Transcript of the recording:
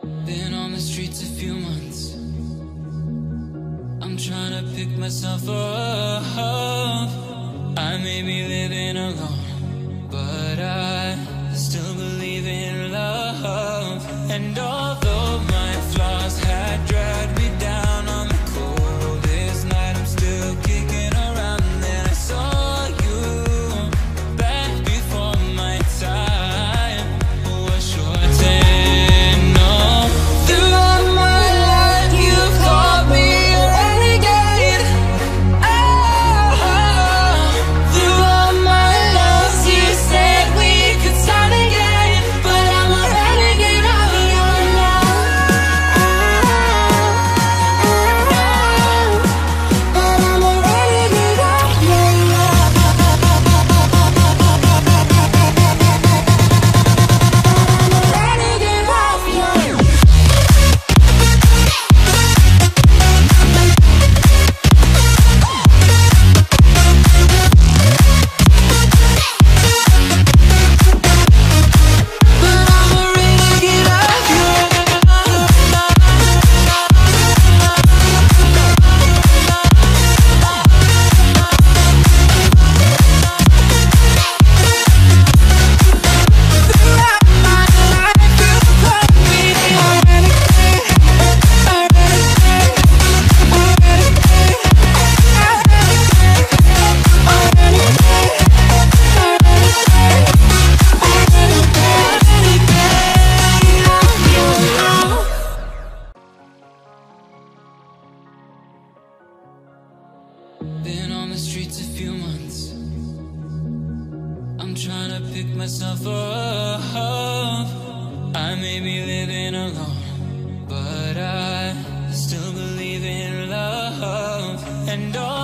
Been on the streets a few months. I'm trying to pick myself up. I may be living alone, but I still believe in love. And although my flaws had dragged me down on the coldest night, I'm still kicking around. Then I saw you back before my time was short. And no, throughout my life you've called me a renegade. Oh, throughout my loves you said we could start again, but I'm a renegade of your love. But I'm a renegade of your love. I'm a renegade of your love. But I'm a renegade of your throughout my life you called me a renegade, a renegade, a Been on the streets a few months. I'm trying to pick myself up. I may be living alone, but I still believe in love. And all